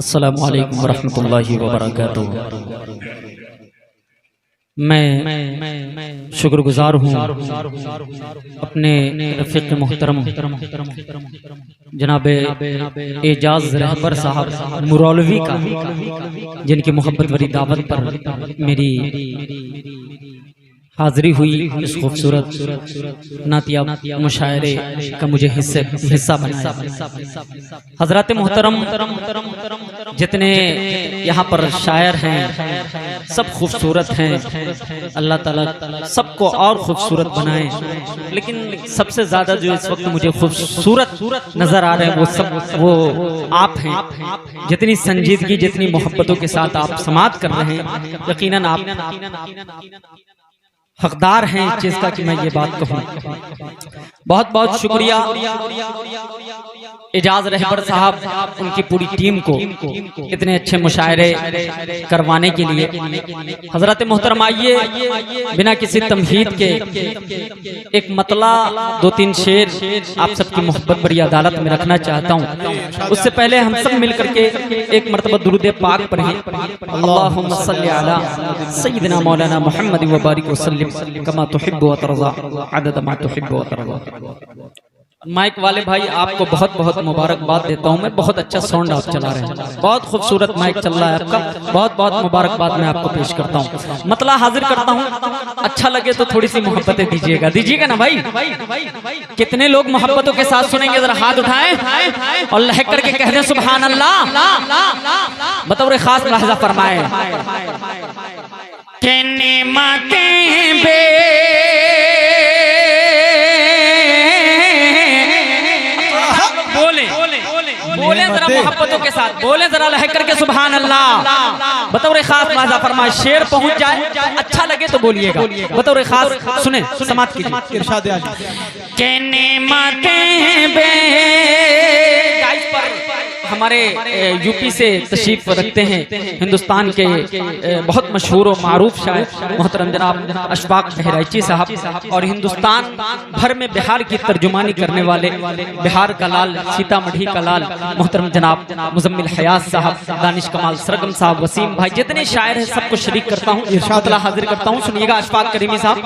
अस्सलामु अलैकुम वरहमतुल्लाहि वबरकातुहू। मैं शुक्रगुजार हूँ अपने रफ़ीक़ मोहतरम जनाब एजाज़ रहबर साहब मुरौलवी का, जिनकी मोहब्बत भरी दावत पर मेरी हाज़री हुई। इस खूबसूरत नातिया मुशायरे का मुझे हिस्सा बनाया। हज़रात मोहतरम जितने यहाँ पर शायर हैं सब खूबसूरत हैं। अल्लाह ताला सबको और खूबसूरत बनाए, लेकिन सबसे ज़्यादा जो इस वक्त मुझे खूबसूरत नज़र आ रहे हैं वो आप हैं। जितनी संजीदगी, जितनी मोहब्बतों के साथ आप समात कर रहे हैं, यकीनन आप हकदार हैं इस चीज का कि मैं ये बात कहूँ। बहुत बहुत शुक्रिया एजाज रहबर साहब, उनकी पूरी टीम को इतने अच्छे मुशायरे करवाने के लिए। हजरत मोहतरम आइए, बिना किसी तमहीद के एक मतला दो तीन शेर आप सबकी मोहब्बत बड़ी अदालत में रखना चाहता हूँ। उससे पहले हम सब मिलकर के एक मरतबा दुरूद पाक पढ़ें। अल्लाहुम्मा सल्ली अला सय्यिदिना मौलाना मुहम्मद व बारिक वसल्लिम कमा तुहिब्बु व तरज़ा अदद मा तुहिब्बु व तरज़ा। माइक वाले भाई, आपको बहुत बहुत मुबारकबाद देता हूँ मैं। बहुत अच्छा साउंड आप चला रहे हैं, बहुत खूबसूरत माइक चल रहा है आपका। बहुत बहुत मुबारकबाद मैं आपको पेश करता हूँ। मतलब हाजिर करता हूँ, अच्छा लगे तो थोड़ी सी मोहब्बतें दीजिएगा ना भाई। कितने लोग मोहब्बतों के साथ सुनेंगे, जरा हाथ उठाएं और लहक करके कह दें सुभान अल्लाह। बतौर खास लहजा फरमाए कि नेमतें बे बोले जरा मोहब्बतों के साथ, बोले जरा लहक करके सुभान अल्लाह। बतौर खास लहजा फरमाए, शेर पहुंच जाए अच्छा लगे तो बोलिएगा। बतौर खास सुने समात कीजिए। इरशाद के नेमतें बे हमारे यूपी से तशरीफ रखते हैं, हिंदुस्तान के बहुत मशहूर और मारूफ शायर मोहतरम जनाब अशफाक बहराइची साहब, और हिंदुस्तान भर में बिहार की तर्जुमानी करने वाले बिहार का लाल, सीतामढ़ी का लाल मोहतरम जनाब मुजम्मिल हयात साहब, दानिश कमाल सरगम साहब, वसीम भाई, जितने शायर हैं सबको शरीक करता हूँ, इरशाद हाजिर करता हूँ। सुनिएगा अशफाक करीमी साहब,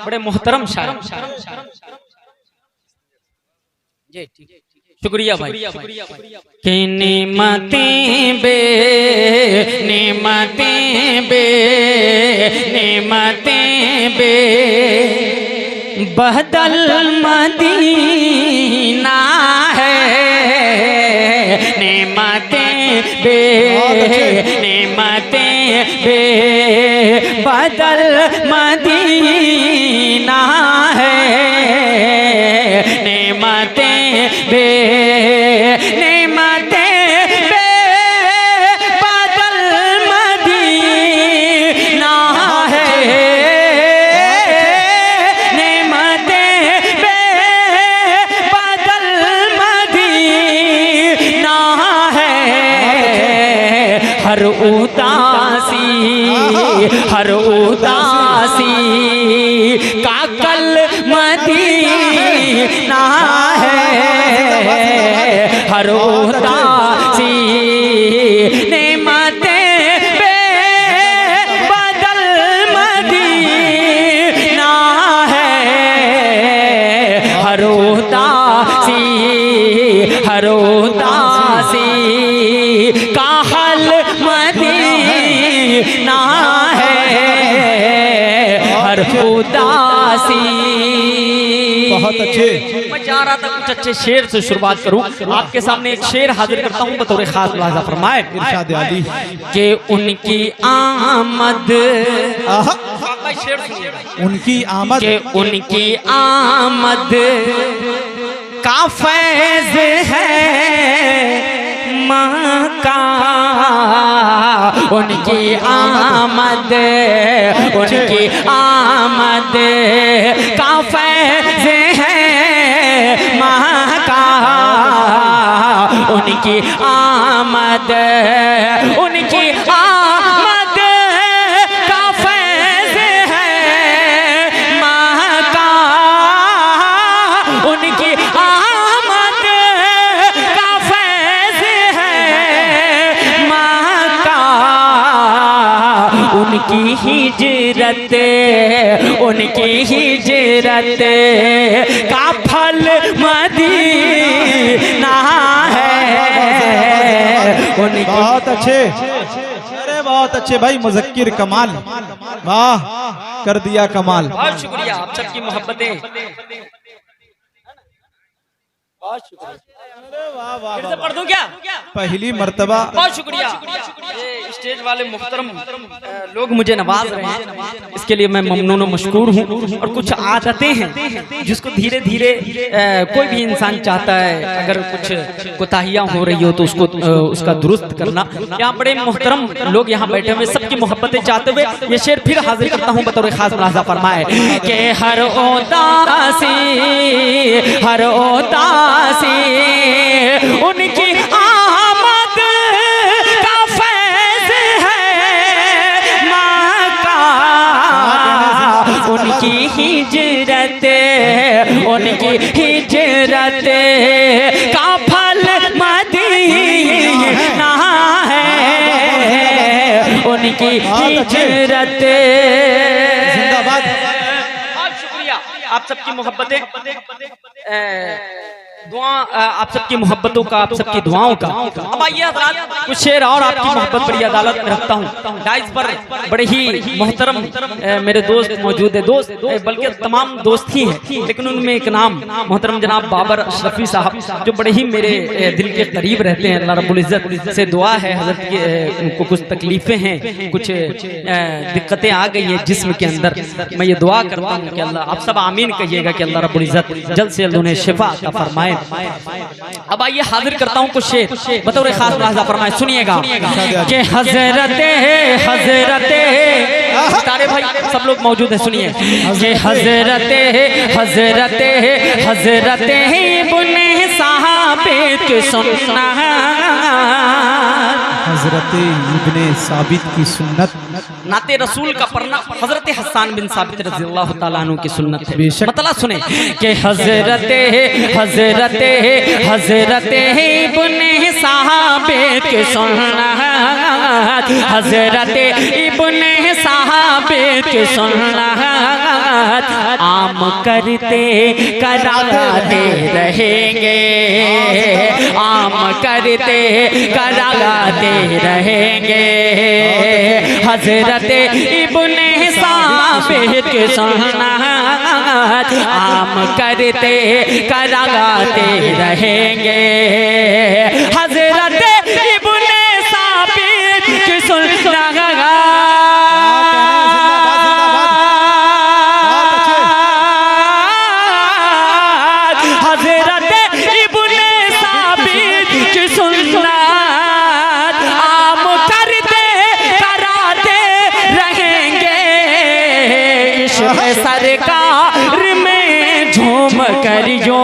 बड़े मोहतरम शायर। जी ठीक, शुक्रिया भाई। कि नेमतें बे नेमतें बे नेमतें बे बदल मदीना है। नेमतें बे नेमतें बे बदल मदीना है। नेमतें बे हर उदासी का कल मदीना है। हर उदासी नेमतें बे बदल मदीना है। हर उदासी का हल मदीना है। हर उदासी। बहुत अच्छे। मैं चाह रहा था कुछ अच्छे शेर से शुरुआत करूं। आपके सामने एक शेर हाजिर करता हूं बतौर खास लहजा फरमाए कि उनकी आमद, उनकी आमद, उनकी आमद का फैज़ है मक्का। उनकी आमद, उनकी आमद का फैज़ है मक्का। उनकी आमद, उनकी आमद का फैज़ है मक्का। उनकी आमद का फैज़ है उनकी हिजरत, उनकी हिजरत का फल मदीना है। उनकी बहुत अच्छे, अरे बहुत अच्छे भाई मुज़क्किर कमाल, वाह कर दिया कमाल। बहुत शुक्रिया आप सबकी मोहब्बतें। वाह वाह फिर से पढ़ दूं क्या? पहली मर्तबा। बहुत शुक्रिया। ये स्टेज वाले मुहतरम लोग मुझे नवाज रहे हैं, इसके लिए मैं ममनून और मशकूर हूँ। और कुछ आदतें हैं जिसको धीरे धीरे कोई भी इंसान चाहता है, अगर कुछ कोताहियाँ हो रही हो तो उसको उसका दुरुस्त करना। यहाँ बड़े मुहतरम लोग यहाँ बैठे हुए, सबकी मोहब्बतें चाहते हुए ये शेर फिर हाजिर करता हूँ बतौर खास मुलाजा फरमाए कि हर उदासी, हर उदासी उनकी आमद का फैज़ है मक्का, उनकी हिजरत, उनकी हिजरत का फल मदीना है। उनकी हिजरत। जिंदाबाद। बहुत शुक्रिया आप सबकी मोहब्बतें, दुआ आप सबकी मोहब्बतों का, आप सबकी दुआओं का। अब आइए हज़रात कुछ शेर और आपकी मोहब्बत बड़ी अदालत में रखता हूँ। डाइस पर बड़े ही मोहतरम मेरे दोस्त मौजूद है, दोस्त बल्कि तमाम दोस्त ही हैं, लेकिन उनमें एक नाम मोहतरम जनाब बाबर अशरफी साहब, जो बड़े ही मेरे दिल के करीब रहते हैं। अल्लाह रब्बुल इज़्ज़त से दुआ है, हज़रत की उनको कुछ तकलीफ़ें हैं, कुछ दिक्कतें आ गई हैं जिस्म के अंदर। मैं ये दुआ करता हूँ कि अल्लाह, आप सब आमीन कहिएगा कि अल्लाह रब्बुल इज़्ज़त जल्द से जल्द उन्हें शिफा अता फरमाए। अब आइए हाजिर करता हूँ कुछ शेर बतौर खास मुलाजा फरमाए, सुनिएगा कि हजरते हजरते तारे भाई सब लोग मौजूद हैं, सुनिए कि हजरते हजरते हजरते इब्ने साबित की सुन्नत, हजरत इब्ने साबित की सुन्नत, नाते रसूल का पढ़ना हजरत हसन बिन साबित रज़ियल्लाहु ताला अन्हु की सुन्नत है। मतलब सुने कि हजरत हजरत हजरत इब्ने साबित की सुन्नत, हजरत इब्ने साबित की सुन्नत आम करते कराते रहेंगे, आम करते कराते रहेंगे। हजरत इब्ने साबित की सुन्नत आम करते कराते रहेंगे। हजरत इब्ने साबित की सुन्नत सरकार में झूम कर जो,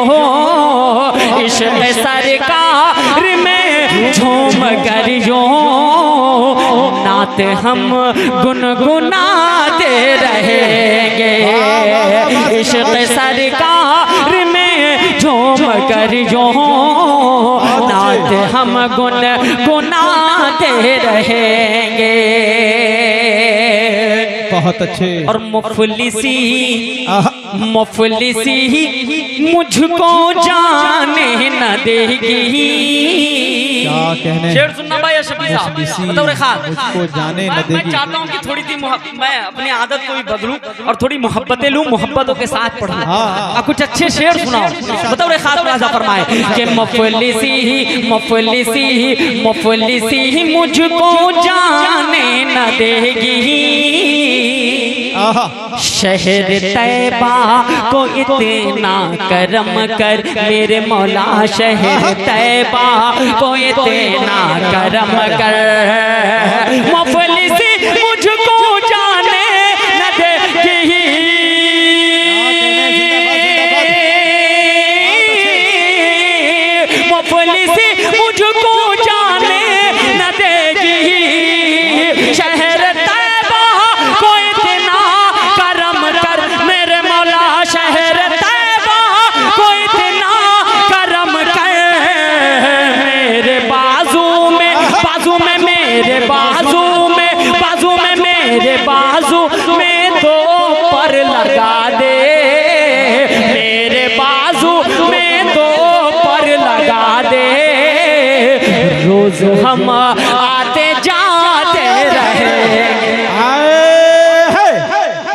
इश्क़ सरकार में झूम कर जो नात हम गुनगुनाते रहेंगे। इश्क़ सरकार में झूम कर जो नात हम गुनगुनाते रहेंगे। बहुत अच्छे। और मुफलिसी मुफलिसी मुझको जाने न देगी। क्या कहने, शेर सुनना भाई शफी साहब बतौर खास, मुझको जाने न देगी। मैं चाहता हूँ कि थोड़ी सी मैं अपनी आदत को भी बदलूं और थोड़ी मोहब्बतें लूं, मोहब्बतों के साथ पढ़ूं। कुछ अच्छे शेर सुनाओ बतौर खास मुलाजा फरमाए कि मुफलिसी मुफलिसी मुफलिसी मुझको जाने न देगी। शहर तैबा को इतना करम कर मेरे मौला, शहर तैबा को इतना करम कर। मुफलिसी मुझको जाने न देगी, मुफलिसी मुझको जाने न देगी। शहर तैबा को इतना करम कर मेरे मौला, शहर तैबा को इतना करम कर। मेरे बाजू में मेरे बाजू में मेरे बाजू रोज हम आते जाते रहे।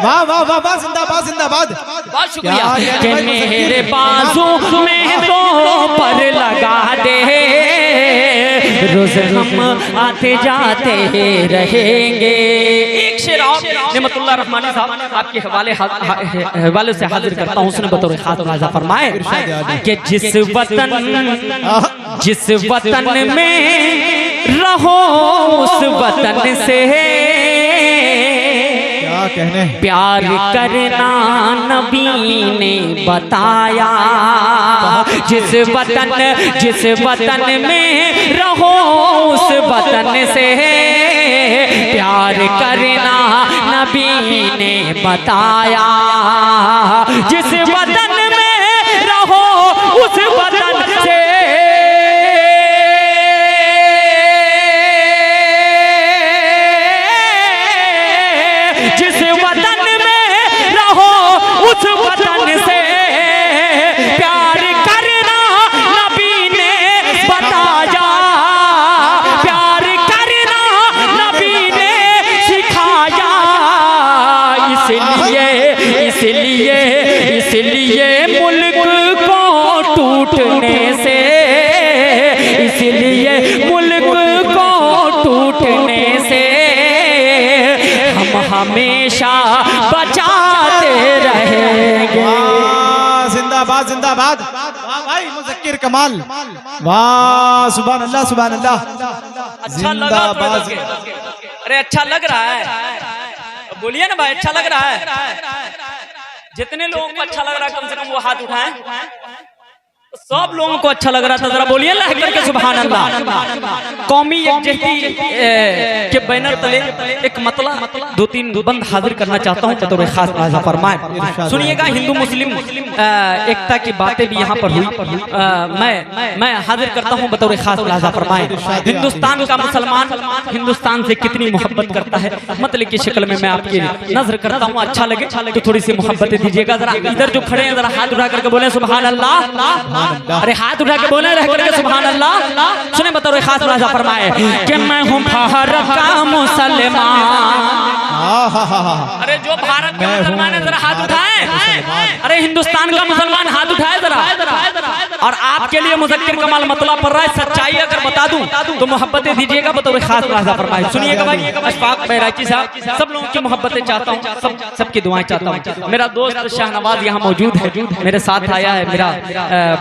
वाह वाह वाह वाह, जिंदाबाद जिंदाबाद, बहुत शुक्रिया। कि मेरे बाजू में तो पर लगा दे, रोज हम आते जाते रहेंगे। एक शेर नेमतुल्लाह रहमानी साहब आपके हवाले से हाजिर करता हूँ। उसने बतौर खास मुलाजा फरमाए कि जिस वतन में रहो उस वतन से कहने प्यार करना नबी ने बताया। जिस वतन में रहो उस वतन से प्यार करना नबी ने बताया। जिस वतन में रहो उस वतन से इसलिए मुल्क को टूटने से, इसलिए मुल्क को टूटने से हम हमेशा बचाते रहेंगे। जिंदाबाद जिंदाबाद, वाह भाई मुज़क्किर कमाल, वाह सुभान अल्लाह सुभान अल्लाह। अच्छा लगा? अरे अच्छा लग रहा है, बोलिए ना भाई, अच्छा लग रहा है? जितने लोगों को अच्छा लग रहा है कम से कम वो हाथ उठाएं। सब लोगों को अच्छा लग रहा था, जरा बोलिए ना करके सुभान अल्लाह। कौमी यकजहती के बैनर तले एक मतला 2-3 बंद हाजिर करना चाहता हूँ बतौर खास मुलाजा फरमाए। सुनिएगा, हिंदू मुस्लिम एकता की बातें भी यहाँ पर हुई। मैं हाजिर करता हूँ बतौर खास मुलाजा फरमाए। हिंदुस्तान का मुसलमान हिंदुस्तान से कितनी मोहब्बत करता है, मतलब की शक्ल में मैं आपकी नजर करता हूँ। अच्छा लगे तो थोड़ी सी मोहब्बत दीजिएगा। जरा इधर जो खड़े हैं जरा हाथ उठा करके बोले सुभान अल्लाह। अरे हाथ उठा के बोले रह करके सुभान अल्लाह। सुने बतौर खास मुलाजा फरमाए कि मैं हूँ भारत का मुसलमान। अरे जो भारत का मुसलमान है जरा हाथ उठाए। अरे हिंदुस्तान का मुसलमान हाथ उठाए जरा। और आपके लिए मुज़क्किर कमाल मतला पड़ रहा है। सच्चाई अगर बता दूं तो मोहब्बतें दीजिएगा बतौर खास मुलाजा फरमाए। सुनिएगा भाई, अशफाक बैराकी साहब, सब लोगों की मोहब्बतें चाहता हूँ, सबकी दुआएं चाहता हूँ। मेरा दोस्त शाहनवाज यहाँ मौजूद है, मेरे साथ आया है, मेरा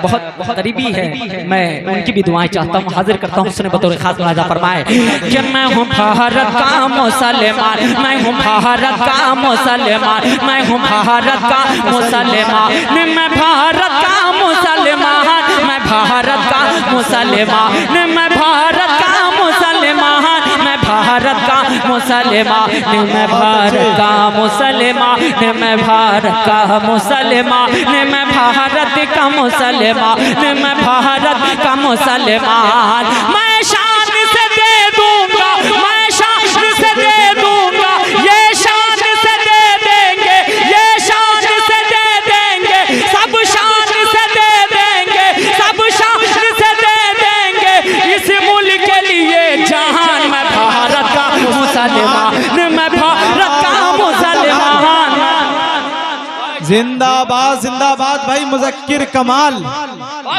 बहुत करीबी है, मैं उनकी भी दुआएं चाहता हूँ, हाजिर करता हूँ। उसने बतौर खास मुलाजा फरमाए कि मैं हूँ भारत का मुसलमान, मैं हूँ भारत का मुसलमान, मैं हूँ भारत का मुसलमान, मैं भारत का मुसलमान, मैं भारत का मुसलमान, मैं भारत का मुसलमान, मैं भारत का मुसलमान, मैं भारत का मुसलमान, मैं भारत का मुसलमान, मैं भारत का मुसलमान, मैं भारत का मुसलमान। मैं शान से दे दूंगा, मैं शान से दे दूंगा, ये शान से दे देंगे, ये शान से दे देंगे, सब शान से दे देंगे, सब शान से दे देंगे इस मुल्क के लिए जहान। मैं भारत का मुसलमान, मैं भारत का मुसलमान। जिंदाबाद जिंदाबाद भाई मुज़क्किर कमाल,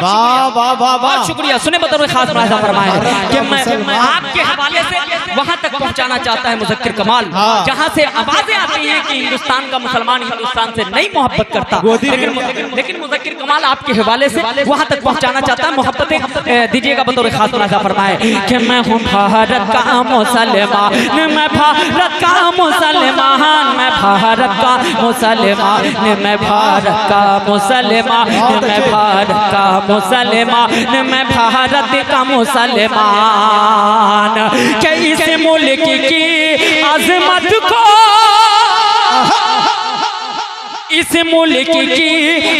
वाह वाह वाह वाह, शुक्रिया। सुने बतौर खास मुलाजा फरमाए कि मैं आपके हवाले से वहां तक पहुंचाना चाहता है मुज़क्किर कमाल, जहां से आवाजें आती हैं कि हिंदुस्तान का मुसलमान हिंदुस्तान से नहीं मोहब्बत करता, लेकिन मुज़क्किर कमाल आपके हवाले से वहां तक पहुंचाना चाहता है। मोहब्बतें दीजिएगा बतौर खास मुलाजा फरमाए कि मैं हूँ भारत का मुसलमान, मैं भारत का मुसलमान, मैं भारत का मुसलमान, मैं भारत का मुसलमान, मैं भारत का मुसलमान, मैं भारत का मुसलमान। कि इस मुल्क की अजमत को, इस मुल्क की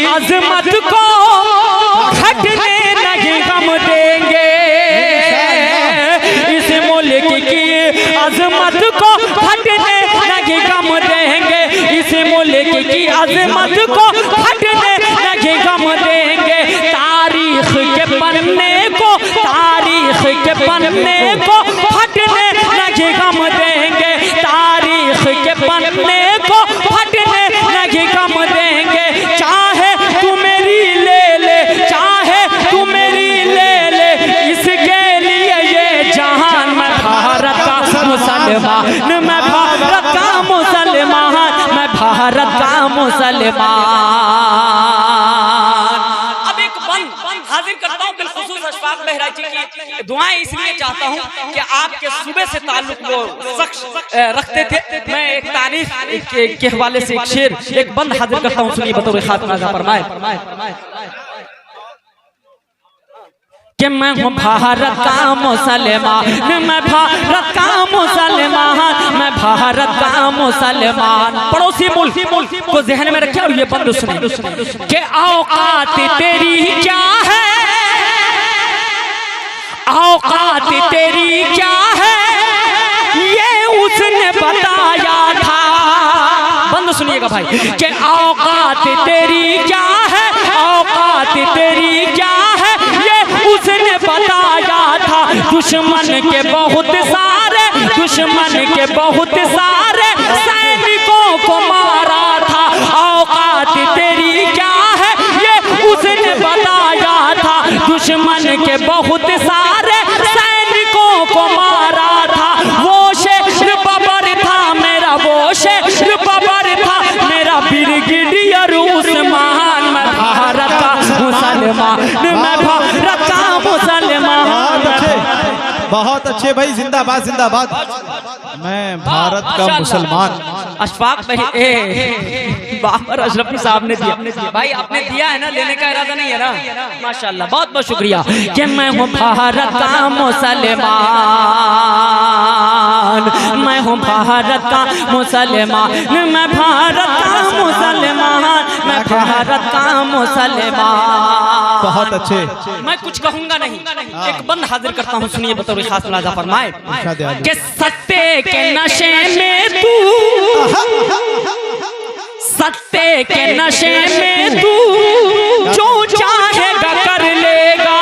अजमत को हटने नहीं हम देंगे, इस मुल्क की अजमत को हटने नहीं हम देंगे, इस मुल्क की अजमत को हटने नहीं हम देंगे। तारीख के पन्ने को, तारीख के के पन्ने को फटने लगे गम देंगे, तारीख के पन्ने को फटने लगे गम देंगे। चाहे तू मेरी ले ले, चाहे तू मेरी ले ले, इसके लिए ये जहान। मैं भारत का मुसलमान, मैं भारत का मुसलमान, मैं भारत का मुसलमान। अब एक बंद हाजिर करता हूँ बिलखुसूस अशफाक बहराइची की दुआएं इसलिए चाहता हूँ कि आपके सूबे से ताल्लुक वो शख्स रखते थे। मैं एक तारीख के हवाले से एक शेर, एक बंद हाजिर करता हूँ, सुनिए बतौर खास नाज़ा फरमाए कि मैं हूँ भारत का मुसलमान, मैं भारत का मुसलमान, मैं भारत का मुसलमान। पड़ोसी मुल्क को ज़हन में रखे और ये बंद सुने कि औकात तेरी क्या है, औकात तेरी क्या है, ये उसने बताया था। बंद सुनिएगा भाई कि औकात तेरी क्या है, औकात तेरी क्या है, ये उसने बताया था। दुश्मन के बहुत सारे, दुश्मन के बहुत सारे सैनिकों को मारा था। औकात तेरी क्या है, ये उसने बताया था। दुश्मन के बहुत सारे सैनिकों को मारा था। वो शेर बबर था मेरा, वो शेर बबर था मेरा ब्रिगेडियर उस्मान। मैं भारत का मुसलमान, मैं भारत का मुसलमान। बहुत अच्छे भाई, जिंदाबाद जिंदाबाद। मैं भारत का मुसलमान। अशफाक भाई बाबर अशरफी साहब ने दिया भाई, आपने दिया है ना, लेने का इरादा नहीं है ना? माशाल्लाह, बहुत बहुत शुक्रिया। कि मैं हूँ भारत का मुसलमान, मैं हूँ भारत का मुसलमान, मैं भारत का मुसलमान, मैं भारत का मुसलमान। बहुत अच्छे। मैं कुछ कहूंगा नहीं, एक बंद हाजिर करता हूँ, सुनिए बतौर खास नाज़ा फरमाए कि सत्ते के नशे में तू, सत्ते के नशे में तू जो चाहेगा कर लेगा।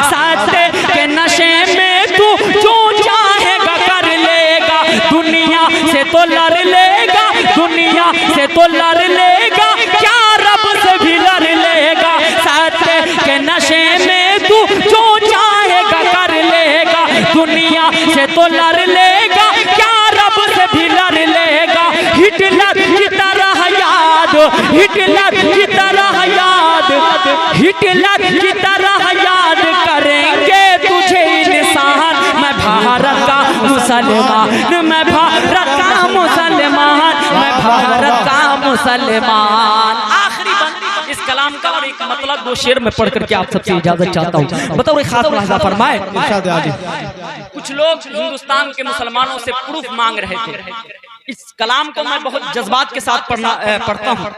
सत्ते के नशे में तू जो चाहेगा कर लेगा। दुनिया से तो लड़ लेगा, दुनिया से तो लड़ लेगा, क्या रब से भी लड़ लेगा। सत्ते के नशे में तू जो चाहेगा कर लेगा। दुनिया से तो लड़ लेगा, क्या रब से भी लड़ लेगा। हिटलर की तरह याद, हिटलर की तरह याद, हिटलर की तरह याद करेंगे तुझे इंसान। मैं भारत का मुसलमान, मैं भारत का मुसलमान, मैं भारत का मुसलमान। आखिरी बंद इस कलाम का और एक मतलब दो शेर में पढ़ करके आप सबसे इजाजत चाहता हूँ। बताओ खास नाज़ा फरमाए। कुछ लोग हिंदुस्तान के मुसलमानों से प्रूफ मांग रहे थे। इस कलाम को मैं बहुत जज्बात के साथ पढ़ता हूँ,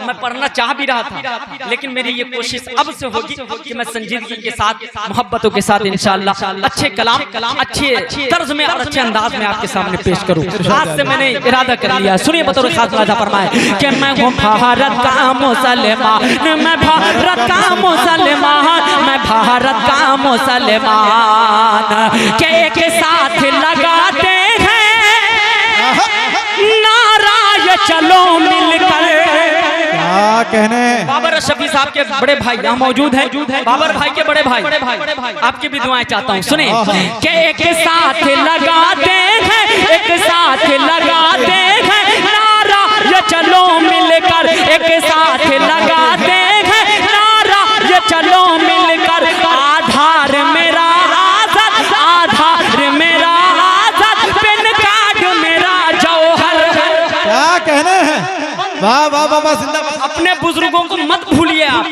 मैं पढ़ना चाह भी रहा था, लेकिन मेरी ये कोशिश अब से होगी कि मैं संजीदगी के साथ, मोहब्बतों के साथ इंशाअल्लाह अच्छे कलाम, अच्छे तर्ज में और अच्छे अंदाज में आपके सामने पेश करूँ। आज से मैंने इरादा कर लिया। सुनिए बतौर खास नाज़ा फरमाए कि मैं हूँ भारत का मुसलमान, मैं भारत का मुसलमान, मैं भारत का मुसलमान। के एक साथ लगाते हैं नारा चलो मिलकर। क्या कहने? बाबर शफी साहब के बड़े भाई यहाँ मौजूद हैं, बाबर भाई के बड़े भाई, आपकी भी दुआएं चाहता हूँ। सुने कि एक साथ लगाते हैं, एक साथ लगाते हैं नारा ये चलो मिलकर। एक साथ लगाते हैं नारा ये चलो मिलकर। आधार मेरा आजाद, आधार मेरा आजाद, पेन कार्ड मेरा जौहर। क्या कहने हैं? वाह वाह वाह, जिंदाबाद। अपने बुजुर्गों को मत भूलिए आप,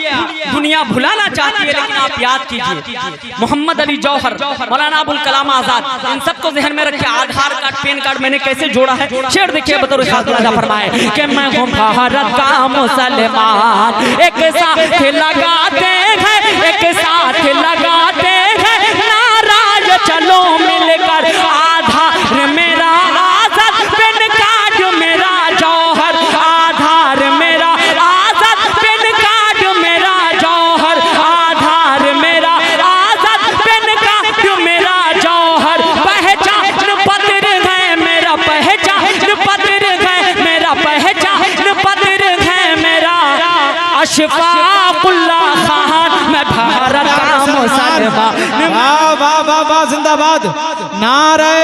दुनिया भुलाना चाहती है लेकिन आप याद कीजिए मोहम्मद अली जौहर, मौलाना अबुल कलाम आजाद, इन सबको जहन में रखिए। आधार कार्ड, पैन कार्ड मैंने कैसे जोड़ा है, शेर देखिए बतौर खास नाज़ा फरमाए कि मैं हूँ भारत का मुसलमान। एक साथ लगाते हैं, एक साथ लगाते हैं नारा ये चलो मिलकर। आधार मेरा आजाद, पेन कार्ड मेरा जौहर। आधार मेरा आजाद, पेन कार्ड मेरा जौहर। आधार अशफाकुल्ला खान, मैं भारत का मुसलमान। वाह वाह वाह वाह, जिंदाबाद। नारे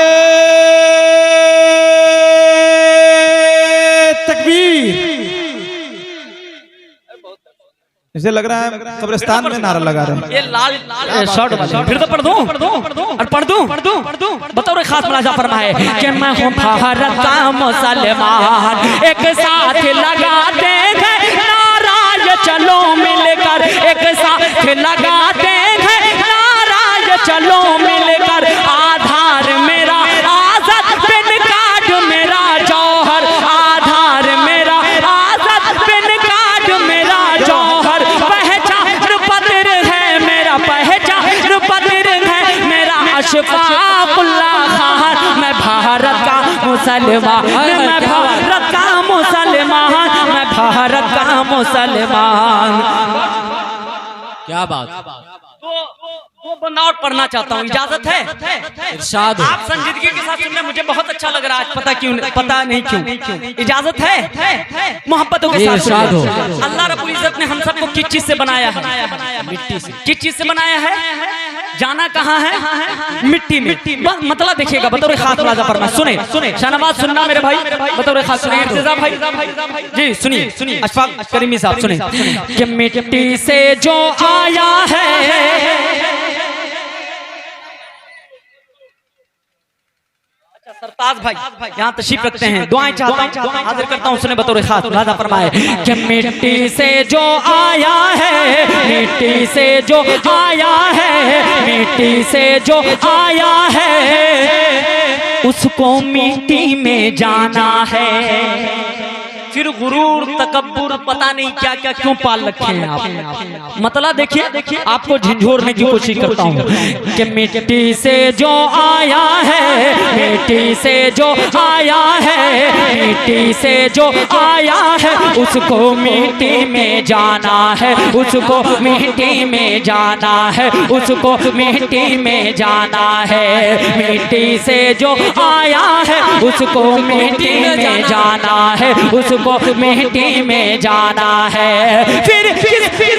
तकबीर। इसे लग रहा है कब्रिस्तान में नारा लगा रहे हैं। ये लाल शर्ट वाले फिर तो पढ़ दूं। बताओ रे खास मुलाजा फरमाए कि मैं हूँ भारत का मुसलमान, एक साथ लगाते हैं नारा ये चलो मिलकर, एक साथ लगाते हैं नारा ये चलो मिलकर। आधार मेरा आजाद, पिन कार्ड मेरा जौहर, आधार मेरा आजाद, पिन कार्ड मेरा जौहर। पहचान पत्र है मेरा, पहचान पत्र है मेरा अशफाकुल्ला खान, मैं भारत का मुसलमान, मैं भारत का मुसलमान, मैं भारत का मुसलमान। क्या बात। वो बंदा और पढ़ना चाहता हूँ, इजाजत है? इरशाद हो। आप संजीदगी के साथ सुनने मुझे बहुत अच्छा लग रहा है, पता नहीं क्यों। इजाजत है? मोहब्बतों के साथ इरशाद हो। अल्लाह रब्बुल इज्जत ने हम सबको किस चीज से बनाया है? मिट्टी से। किस चीज से बनाया है? जाना कहाँ है? मिट्टी में। मतलब देखिएगा, बतौर खास मुलाजा फरमाए, सुने शाहनवाज सुनना मेरे भाई, बतौर खास सुनिए। इर्तिजा भाई जी सुनिए, अशफाक करीमी साहब सुनिए कि मिट्टी से जो आया है। सरताज भाई यहाँ तशरीफ रखते हैं, दुआएं चाहता हूँ, हाजिर करता हूँ, सुने बतौर खास मुलाजा फरमाए कि मिट्टी से जो आया है, मिट्टी से जो आया है, मिट्टी से जो आया है, उसको मिट्टी में जाना है। फिर गुरूर तकब्बुर पता नहीं क्या क्या क्यों पाल रखे हैं आप। मतलब देखिए, आपको झिझोरने की कोशिश करता हूँ कि मिट्टी से जो आया है, मिट्टी से जो आया है, मिट्टी से जो आया है, उसको मिट्टी में जाना है, उसको मिट्टी में जाना है, उसको मिट्टी में जाना है। मिट्टी से जो आया है, उसको मिट्टी में जाना है, उसको मिट्टी में जाना है। फिर किस बात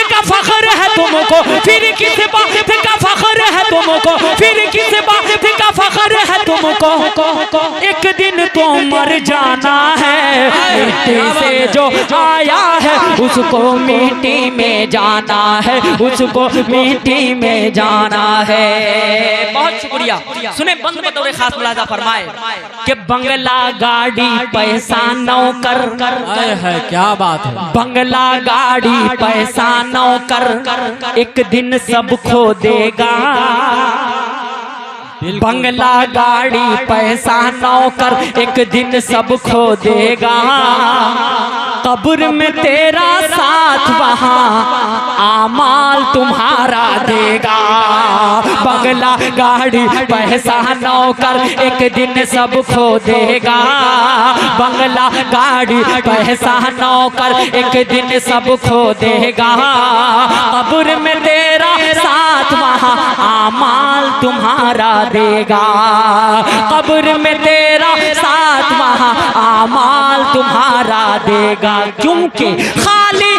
का फख्र है तुमको, फिर किस बात का फख्र है तुमको, फिर किस बात का फख्र है तुमको। एक दिन तो मर जाना है, मिट्टी से जो आया है, उसको मिट्टी में जाना है, उसको मिट्टी में जाना है। बहुत शुक्रिया। सुने बंद बतौर खास मुलाजा फरमाए कि बंगला गाड़ी पैसा नौकर, है क्या बात है। बंगला गाड़ी पैसा नौकर, एक दिन सब खो देगा। बंगला गाड़ी पैसा नौकर, एक दिन सब खो देगा। कब्र में तेरा साथ वहाँ आमाल तुम्हारा देगा। बंगला गाड़ी पैसा नौकर, एक दिन सब खो देगा। बंगला गाड़ी पैसा नौकर, एक दिन सब खो देगा। कब्र में तेरा साथ वहाँ आमाल तुम्हारा देगा। कब्र में तेरा साथ वहाँ आमाल तुम्हारा देगा। क्योंकि खाली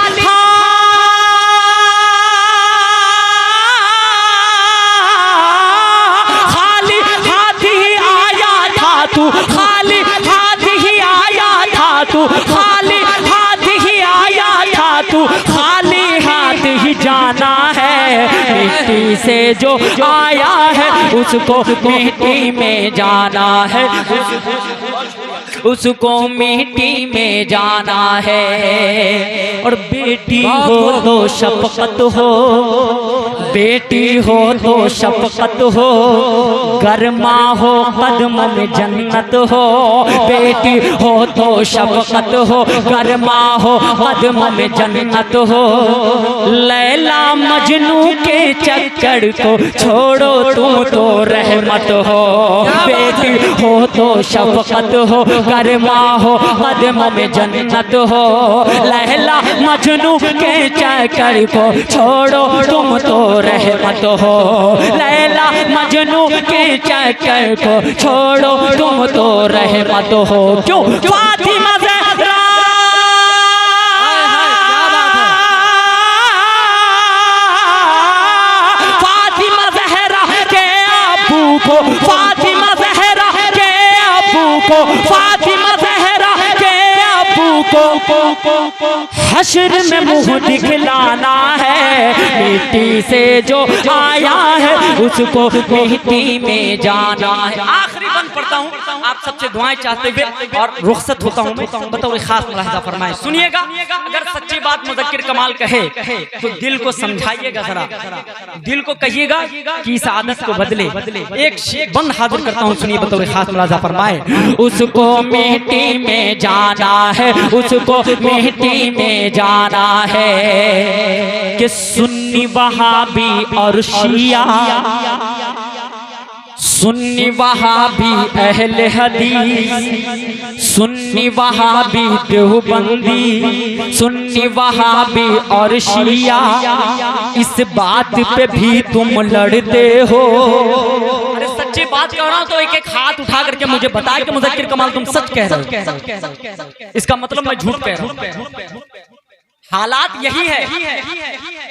हाथ ही आया था तू, खाली हाथ ही आया था तू, खाली हाथ ही आया था तू, खाली हाथ ही जाना है। मिट्टी से जो आया है, उसको मिट्टी में जाना है, उसको मिट्टी में जाना है। और बेटी हो तो शफकत हो, बेटी हो तो शफकत हो, गर्मा हो कदम में जन्नत हो। बेटी हो तो शफकत हो, गर्मा हो कदम में जन्नत हो। लैला मजनू के चक्कर को छोड़ो तुम तो रहमत हो। बेटी हो तो शफकत हो, करमा हो, कदमों में जन्नत हो। लैला मजनू के चक्कर को छोड़ो तुम तो रहमत हो। लैला मजनू के चक्कर को छोड़ो तुम तो रहमत हो। क्यों फातिमा ज़हरा फातिमा ज़हरा के अबू को, फातिमा ज़हरा के अबू को हश्र में मुँह दिखलाना है। मिट्टी से जो आया है उसको मिट्टी में जाना है। आखिरी बंद पढ़ता हूँ, आप सबसे दुआएं चाहते हुए और रुखसत होता हूँ। बताओ खास मुलाहिजा फरमाएं, सुनिएगा। अगर सच्ची बात मुज़क्किर कमाल कहे तो दिल को समझाइएगा, जरा दिल को कहिएगा कि इस आदत को बदले। एक शेख बंद हाजिर करता हूँ, सुनिए। बताओ खास मुलाहिजा फरमाएं, उसको मिट्टी में जाना है, उसको मिट्टी में जाना है। कि सुन्नी वहाबी और शिया, सुन्नी वहाबी अहले हदीस, सुन्नी वहाबी देवबंदी, सुन्नी वहाबी और शिया, इस बात पे भी तुम लड़ते हो। अरे सच्ची बात कह रहा हूं तो एक एक हाथ उठा करके मुझे बताया कि मुज़क्किर कमाल तुम सच कह रहे हो। इसका मतलब मैं झूठ कह रहा हूं। हालात यही है,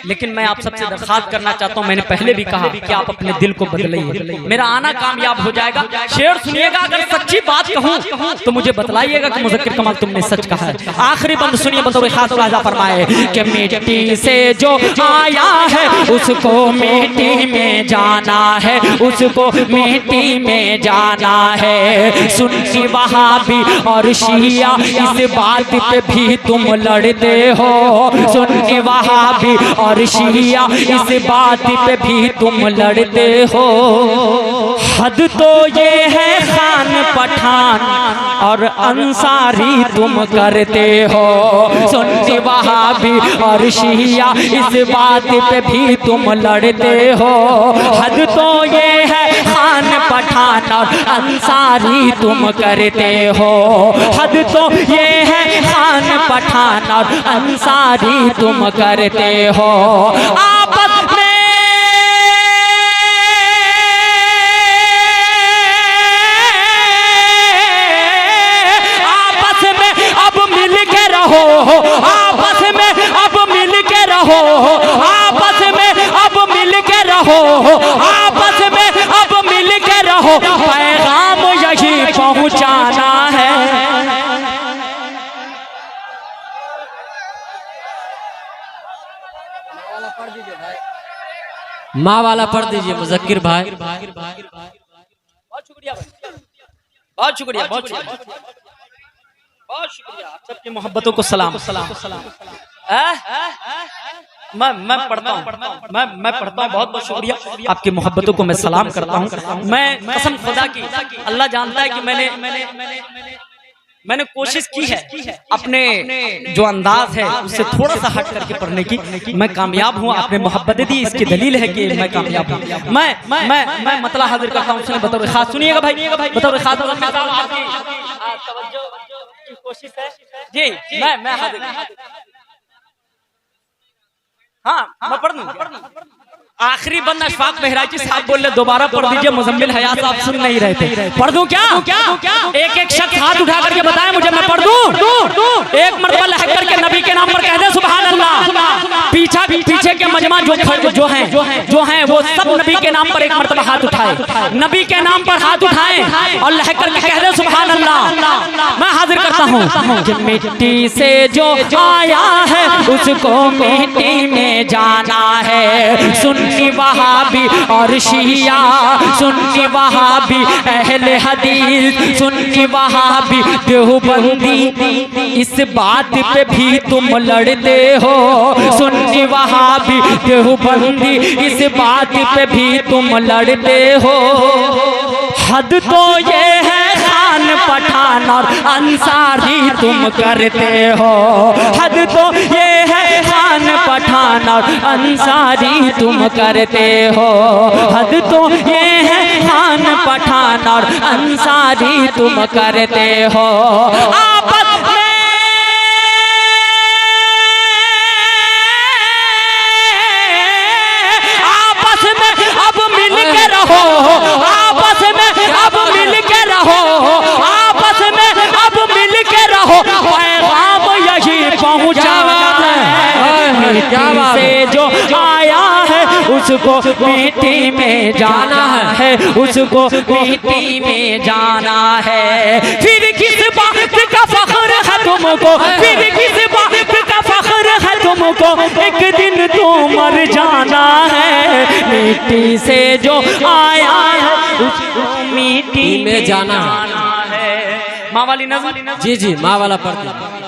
लेकिन मैं आप सबसे दरखास्त करना चाहता हूं, मैंने पहले भी कहा कि आप अपने दिल को बदलिए, मेरा आना कामयाब हो जाएगा। शेर सुनिएगा, अगर सच्ची बात कहूं तो मुझे बतलाइएगा कि मुज़क्किर कमाल तुमने सच कहा है। आखिरी बंद सुनिए, बतौर खास मुलाहिजा फरमाए कि मिट्टी से जो आया है उसको मिट्टी में जाना है, उसको मिट्टी में जाना है। सुन्नी वहाबी और शिया, इस बात पे भी तुम लड़ते हो। सुन्नी वहाबी और शिया, इस बात पे भी तुम लड़ते हो। हद तो ये है खान पठान और अंसारी तुम करते हो। सुन्नी वहाबी और शिया, इस बात पे भी तुम लड़ते हो। हद तो ये है खान पठान और अंसारी तुम करते हो। हद तो ये है खान पठान और अंसारी तुम करते हो। आपस में अब मिल के रहो, आपस में अब मिल के रहो, आपस में अब मिल के रहो, आपस में अब मिल के रहो। पैगाम यही पहुंचाना है। माँ वाला पढ़ दीजिए मुज़क्किर भाई। बहुत शुक्रिया भाई, बहुत शुक्रिया, बहुत शुक्रिया, बहुत शुक्रिया। आप सबकी मोहब्बतों को सलाम। मैं पढ़ता हूँ, मैं पढ़ता हूँ। बहुत बहुत शुक्रिया, आपकी मोहब्बतों को मैं सलाम करता हूँ। मैं कसम खुदा की, अल्लाह जानता है कि मैंने कोशिश की है अपने जो अंदाज है उससे थोड़ा सा हट करके पढ़ने की। मैं कामयाब हूँ, आपने मोहब्बत दी, इसकी दलील है कि मैं कामयाब हूँ। मैं मतला हाजिर करता हूँ, उसने बतौर खास सुनिएगा भाई, बतौर खास आपकी कोशिश है जी। मैं हाजिर, हाँ मैं पढ़ दूँ। आखिरी बंद अशफाक बहराइची साहब बोल रहे, दोबारा पढ़ दीजिए। मुजम्मिल हयात साहब सुन नहीं रहे थे। पढ़ दूं क्या? एक एक शख्स हाथ उठा करके बताए मुझे, मैं पढ़ दूं। एक मरतबा लहक करके नबी के नाम पर कह दे सुभान अल्लाह। पीछे के मजमा जो हैं वो सब नबी के नाम पर एक मरतबा हाथ उठाए, नबी के नाम पर हाथ उठाए और लहक करके कह दे सुभान अल्लाह। मैं हाजिर करता हूँ कि मिट्टी से जो आया है उसको मिट्टी में जाना है। सुन्नी वहाबी और शिया, सुन्नी वहाबी अहले हदीस, सुन्नी वहाबी देवबंदी, इस बात पे भी तुम लड़ते हो। सुन्नी वहाबी देवबंदी, इस बात पे भी तुम लड़ते हो। हद तो ये है खान पठान और अंसारी तुम करते हो। हद तो ये है खान पठान और अंसारी तुम करते हो। हद तो ये है खान पठान और अंसारी तुम करते हो। आपस में अब मिल के रहो, आपस में अब मिल के रहो, आपस में अब मिल के रहो। पैगाम यही पहुंचाना है, मिट्टी से जो आया है उसको मिट्टी में जाना है, उसको मिट्टी में जाना है। फिर किस बात का फख्र है तुमको, फिर किस बात का फख्र है तुमको, एक दिन तो मर जाना है। मिट्टी से जो आया है उसको मिट्टी में जाना है। माँ वाली नज़र, जी जी, माँ वाला पढ़ दीजिए।